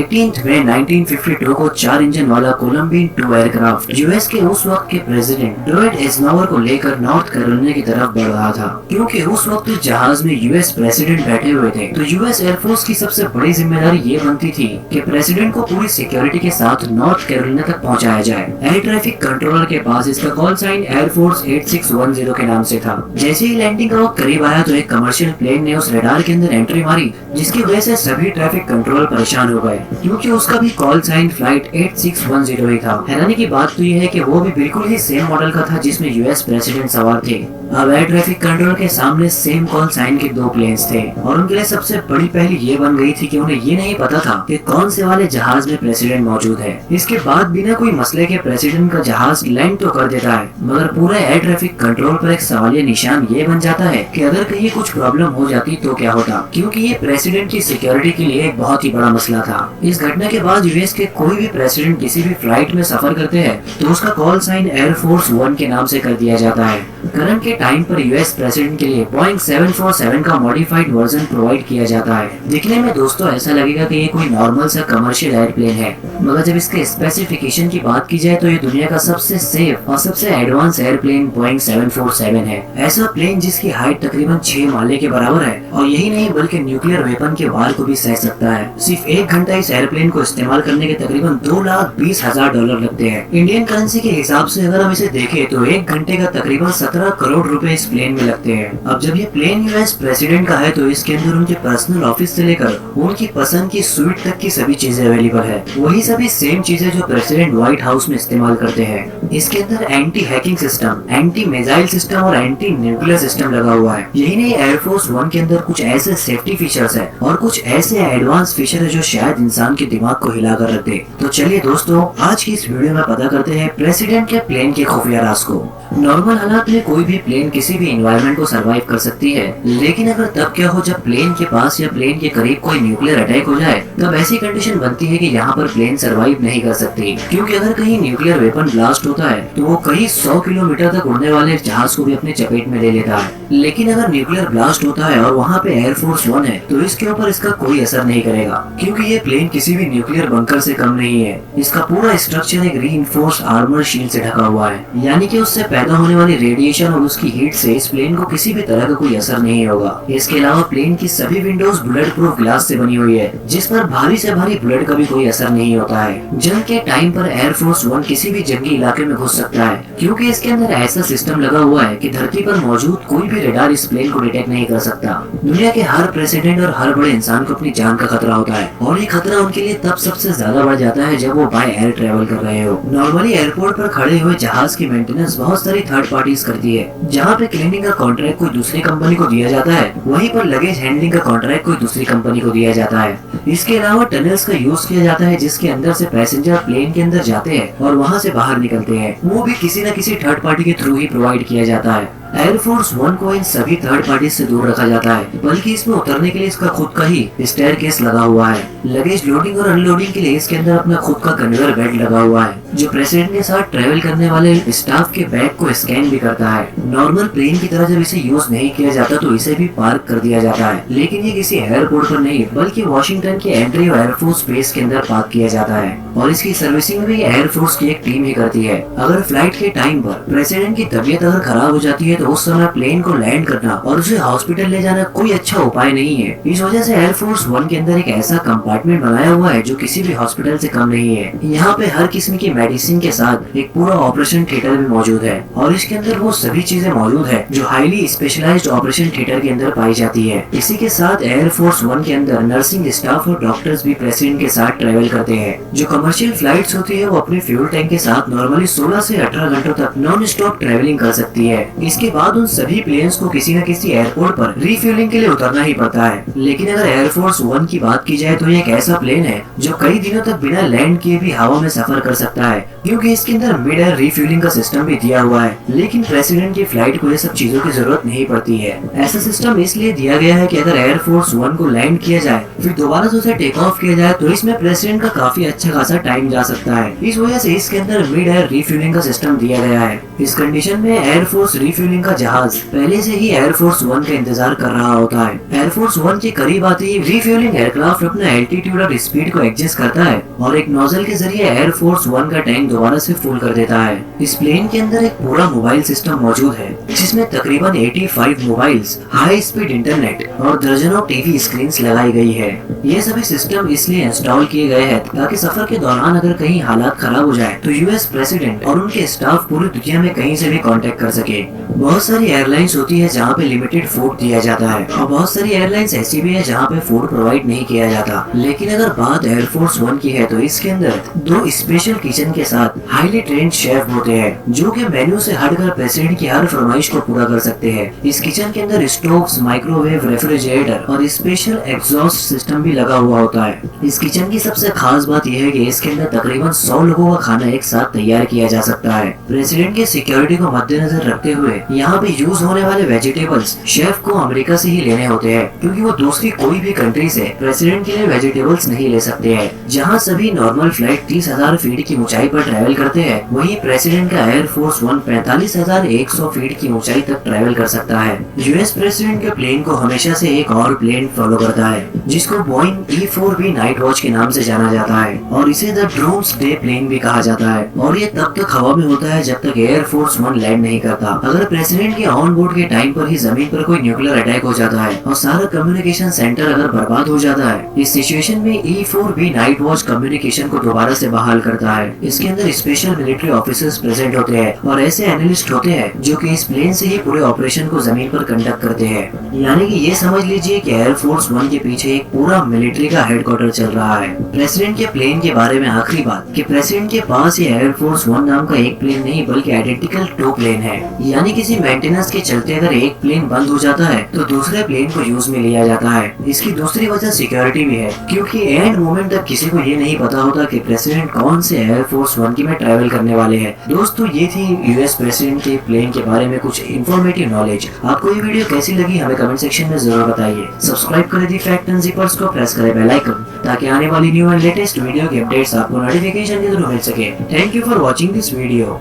18 मई 1952 को 4 इंजन वाला Colombian 2 aircraft US के उस वक्त के प्रेसिडेंट ड्वाइट एइज़नहावर को लेकर नॉर्थ कैरोलिना की तरफ बढ़ रहा था। क्योंकि उस वक्त इस जहाज में यूएस प्रेसिडेंट बैठे हुए थे, तो यूएस एयरफोर्स की सबसे बड़ी जिम्मेदारी ये बनती थी कि प्रेसिडेंट को पूरी सिक्योरिटी के साथ नॉर्थ कैरोलिना तक पहुंचाया जाए। एयर ट्रैफिक कंट्रोलर के पास इसका कॉल साइन एयरफोर्स 8610 के नाम से था। जैसे ही लैंडिंग का वक्त करीब आया तो एक कमर्शियल प्लेन ने उस रडार के अंदर एंट्री मारी, जिसकी वजह से सभी ट्रैफिक कंट्रोल परेशान हो गए, क्योंकि उसका भी कॉल साइन फ्लाइट 8610 ही था। हैरानी की बात तो ये है कि वो भी बिल्कुल ही सेम मॉडल का था जिसमें यूएस प्रेसिडेंट सवार थे। अब एयर ट्रैफिक कंट्रोल के सामने सेम कॉल साइन के 2 प्लेन्स थे और उनके लिए सबसे बड़ी पहली ये बन गई थी कि उन्हें ये नहीं पता था कि कौन से वाले जहाज में प्रेसिडेंट मौजूद है। इसके बाद बिना कोई मसले के प्रेसिडेंट का जहाज लैंड तो कर देता है, मगर पूरा एयर ट्रैफिक कंट्रोल पर एक सवालिया निशान ये बन जाता है कि अगर कहीं कुछ प्रॉब्लम हो जाती तो क्या होता, क्योंकि ये प्रेसिडेंट की सिक्योरिटी के लिए एक बहुत ही बड़ा मसला था। इस घटना के बाद यूएस के कोई भी प्रेसिडेंट किसी भी फ्लाइट में सफर करते हैं तो उसका कॉल साइन एयरफोर्स 1 के नाम से कर दिया जाता है। करंट के टाइम पर यूएस प्रेसिडेंट के लिए बोइंग 747 का मॉडिफाइड वर्जन प्रोवाइड किया जाता है। दिखने में दोस्तों ऐसा लगेगा कि ये कोई नॉर्मल सा कमर्शियल एयरप्लेन है, मगर जब इसके स्पेसिफिकेशन की बात की जाए तो ये दुनिया का सबसे सेफ और सबसे एडवांस एयरप्लेन बोइंग 747 है। ऐसा प्लेन जिसकी हाइट तकरीबन 6 माले के बराबर है और यही नहीं बल्कि न्यूक्लियर वेपन के वार को भी सह सकता है। सिर्फ 1 घंटा इस एयरप्लेन को इस्तेमाल करने के तकरीबन $2,20,000 लगते हैं। इंडियन करेंसी के हिसाब से अगर हम इसे देखें तो 1 घंटे का तकरीबन 17 करोड़ रुपए इस प्लेन में लगते हैं। अब जब ये प्लेन यूएस प्रेसिडेंट का है तो इसके अंदर उनके पर्सनल ऑफिस से लेकर उनकी पसंद की स्वीट तक की सभी चीजें अवेलेबल है। वही सभी सेम चीजें जो प्रेसिडेंट व्हाइट हाउस में इस्तेमाल करते हैं। इसके अंदर anti hacking system, anti missile system और एंटी न्यूक्लियर सिस्टम लगा हुआ है। यही नहीं, एयरफोर्स 1 के अंदर कुछ ऐसे सेफ्टी फीचर्स है और कुछ ऐसे एडवांस फीचर है जो शायद इंसान के दिमाग को हिला कर रख दे। तो चलिए दोस्तों, आज की इस वीडियो में पता करते हैं प्रेसिडेंट के प्लेन के खुफिया राज को। नॉर्मल हालात में कोई भी प्लेन किसी भी एनवायरनमेंट को सरवाइव कर सकती है, लेकिन अगर तब क्या हो जब प्लेन के पास या प्लेन के करीब कोई न्यूक्लियर अटैक हो जाए, तब ऐसी कंडीशन बनती है कि यहाँ पर प्लेन सरवाइव नहीं कर सकती। क्योंकि अगर कहीं न्यूक्लियर वेपन ब्लास्ट होता है तो वो कई 100 किलोमीटर तक उड़ने वाले जहाज को भी अपने चपेट में ले लेता है। लेकिन अगर न्यूक्लियर ब्लास्ट होता है और वहाँ पे एयरफोर्स 1 है तो इसके ऊपर इसका कोई असर नहीं करेगा, क्योंकि ये प्लेन किसी भी न्यूक्लियर बंकर से कम नहीं है। इसका पूरा स्ट्रक्चर एक रीइंफोर्स्ड आर्मर शील्ड से ढका हुआ है, यानी कि उससे पैदा होने वाली रेडिएशन और उसकी हीट से इस प्लेन को किसी भी तरह का कोई असर नहीं होगा। इसके अलावा प्लेन की सभी विंडोज बुलेट प्रूफ ग्लास से बनी हुई है, जिस पर भारी से भारी बुलेट का भी कोई असर नहीं होता है। जंग के टाइम पर एयरफोर्स 1 किसी भी जंगी इलाके में घुस सकता है, क्योंकि इसके अंदर ऐसा सिस्टम लगा हुआ है कि धरती पर मौजूद कोई भी रडार इस प्लेन को डिटेक्ट नहीं कर सकता। दुनिया के हर प्रेसिडेंट और हर बड़े इंसान को अपनी जान का खतरा होता है, और ये खतरा उनके लिए तब सबसे ज्यादा बढ़ जाता है जब वो बाय एयर ट्रेवल कर रहे हो। नॉर्मली एयरपोर्ट पर खड़े हुए जहाज की मेंटेनेंस बहुत सारी थर्ड पार्टीज करती है। जहाँ पे क्लीनिंग का कॉन्ट्रैक्ट कोई दूसरी कंपनी को दिया जाता है, वहीं पर लगेज हैंडलिंग का कॉन्ट्रैक्ट कोई दूसरी कंपनी को दिया जाता है। इसके अलावा टनल्स का यूज किया जाता है, जिसके अंदर से पैसेंजर प्लेन के अंदर जाते हैं और वहाँ से बाहर निकलते हैं। वो भी किसी न किसी थर्ड पार्टी के थ्रू ही प्रोवाइड किया जाता है। एयरफोर्स 1 को इन सभी थर्ड पार्टी से दूर रखा जाता है, बल्कि इसमें उतरने के लिए इसका खुद का ही स्टेयरकेस लगा हुआ है। लगेज लोडिंग और अनलोडिंग के लिए इसके अंदर अपना खुद का कन्वेयर बेल्ट लगा हुआ है, जो प्रेसिडेंट के साथ ट्रेवल करने वाले स्टाफ के बैग को स्कैन भी करता है। नॉर्मल प्लेन की तरह जब इसे यूज नहीं किया जाता तो इसे भी पार्क कर दिया जाता है, लेकिन ये किसी एयरपोर्ट पर नहीं बल्कि वॉशिंगटन के एंट्री एयरफोर्स बेस के अंदर पार्क किया जाता है, और इसकी सर्विसिंग भी एयरफोर्स की एक टीम ही करती है। अगर फ्लाइट के टाइम पर प्रेसिडेंट की तबीयत अगर खराब हो जाती है तो उस समय प्लेन को लैंड करना और उसे हॉस्पिटल ले जाना कोई अच्छा उपाय नहीं है। इस वजह से एयरफोर्स 1 के अंदर एक ऐसा कंपार्टमेंट बनाया हुआ है जो किसी भी हॉस्पिटल से कम नहीं है। यहाँ पे हर किस्म की मेडिसिन के साथ एक पूरा ऑपरेशन थिएटर भी मौजूद है, और इसके अंदर वो सभी चीजें मौजूद है जो हाईली स्पेशलाइज्ड ऑपरेशन थिएटर के अंदर पाई जाती है। इसी के साथ एयरफोर्स 1 के अंदर नर्सिंग स्टाफ और डॉक्टर्स भी प्रेसिडेंट के साथ ट्रेवल करते हैं। जो कमर्शियल फ्लाइट्स होती है वो अपने फ्यूल टैंक के साथ नॉर्मली 16 से 18 घंटों तक नॉन स्टॉप ट्रेवलिंग कर सकती है। इसके बाद उन सभी प्लेन्स को किसी न किसी एयरपोर्ट पर रिफ्यूलिंग के लिए उतरना ही पड़ता है। लेकिन अगर एयरफोर्स 1 की बात की जाए तो ये एक ऐसा प्लेन है जो कई दिनों तक बिना लैंड किए भी हवा में सफर कर सकता है, क्योंकि इसके अंदर मिड एयर रिफ्यूलिंग का सिस्टम भी दिया हुआ है। लेकिन प्रेसिडेंट की फ्लाइट को ये सब चीजों की जरूरत नहीं पड़ती है। ऐसा सिस्टम इसलिए दिया गया है कि अगर एयरफोर्स 1 को लैंड किया जाए फिर दोबारा से उसे टेक ऑफ किया जाए तो इसमें प्रेसिडेंट का काफी अच्छा खासा टाइम जा सकता है। इस वजह से इसके अंदर मिड एयर रिफ्यूलिंग का सिस्टम दिया गया है। इस कंडीशन में एयरफोर्स रिफ्यूलिंग रिफ्यूलिंग का जहाज पहले से ही एयरफोर्स वन का इंतजार कर रहा होता है। एयरफोर्स वन के करीब आते ही रिफ्यूलिंग एयरक्राफ्ट अपना एल्टीट्यूड और स्पीड को एडजस्ट करता है और एक नोजल के जरिए एयरफोर्स वन का टैंक दोबारा से फुल कर देता है। इस प्लेन के अंदर एक पूरा मोबाइल सिस्टम मौजूद है जिसमें तकरीबन 85 मोबाइल्स, हाई स्पीड इंटरनेट और दर्जनों टीवी स्क्रीन लगाई गई है। ये सभी सिस्टम इसलिए इंस्टॉल किए गए हैं ताकि सफर के दौरान अगर कहीं हालात खराब हो जाए तो यूएस प्रेसिडेंट और उनके स्टाफ पूरी दुनिया में कहीं से भी कांटेक्ट कर सके। बहुत सारी एयरलाइंस होती है जहाँ पे लिमिटेड फूड दिया जाता है और बहुत सारी एयरलाइंस ऐसी भी है जहाँ पे फूड प्रोवाइड नहीं किया जाता। लेकिन अगर बात एयरफोर्स वन की है तो इसके अंदर 2 स्पेशल किचन के साथ हाईली ट्रेंड शेफ होते हैं जो कि मेन्यू से हटकर प्रेसिडेंट की हर फरमाइश को पूरा कर सकते हैं। इस किचन के अंदर स्टोव्स, माइक्रोवेव, रेफ्रिजरेटर और स्पेशल एग्जॉस्ट सिस्टम भी लगा हुआ होता है। इस किचन की सबसे खास बात यह है कि इसके अंदर तकरीबन 100 लोगों का खाना एक साथ तैयार किया जा सकता है। प्रेसिडेंट के सिक्योरिटी को मद्देनजर रखते हुए यहाँ पे यूज होने वाले वेजिटेबल्स शेफ को अमेरिका से ही लेने होते हैं क्योंकि वो दूसरी कोई भी कंट्री से प्रेसिडेंट के लिए वेजिटेबल्स नहीं ले सकते हैं। जहाँ सभी नॉर्मल फ्लाइट 30,000 फीट की ऊंचाई पर ट्रैवल करते हैं वहीं प्रेसिडेंट का एयरफोर्स वन 45,100 फीट की ऊंचाई तक ट्रैवल कर सकता है। यूएस प्रेसिडेंट के प्लेन को हमेशा से एक और प्लेन फॉलो करता है जिसको बोइंग E-4B नाइट वॉच के नाम से जाना जाता है और इसे द डूम्सडे प्लेन भी कहा जाता है और ये तब तक हवा में होता है जब तक एयरफोर्स वन लैंड नहीं करता। अगर प्रेसिडेंट के ऑन बोर्ड के टाइम पर ही जमीन पर कोई न्यूक्लियर अटैक हो जाता है और सारा कम्युनिकेशन सेंटर अगर बर्बाद हो जाता है, इस सिचुएशन में E-4B नाइट वॉच कम्युनिकेशन को दोबारा से बहाल करता है। इसके अंदर स्पेशल मिलिट्री ऑफिसर्स प्रेजेंट होते हैं और ऐसे एनालिस्ट होते हैं जो कि इस प्लेन से ही पूरे ऑपरेशन को जमीन पर कंडक्ट करते हैं। यानी कि ये समझ लीजिए कि एयरफोर्स वन के पीछे एक पूरा मिलिट्री का हेडक्वार्टर चल रहा है। प्रेसिडेंट के प्लेन के बारे में आखिरी बात कि प्रेसिडेंट के पास ये एयरफोर्स वन नाम का एक प्लेन नहीं बल्कि आइडेंटिकल 2 प्लेन है। यानी किसी मेंटेनेंस के चलते अगर एक प्लेन बंद हो जाता है तो दूसरे प्लेन को यूज में लिया जाता है। इसकी दूसरी वजह सिक्योरिटी भी है क्योंकि एंड मोमेंट तक किसी को ये नहीं पता होता कि प्रेसिडेंट कौन से एयरफोर्स वन की में ट्रैवल करने वाले हैं। दोस्तों ये थी यूएस प्रेसिडेंट के प्लेन के बारे में कुछ इन्फॉर्मेटिव नॉलेज। आपको ये वीडियो कैसी लगी हमें कमेंट सेक्शन में जरूर बताइए। सब्सक्राइब करें दी फैक्ट एंड जिपर्स को, प्रेस करें बेल आइकन ताकि आने वाली न्यू एंड लेटेस्ट वीडियो की अपडेट्स आपको नोटिफिकेशन के थ्रू मिल सके। Thank you for watching this video.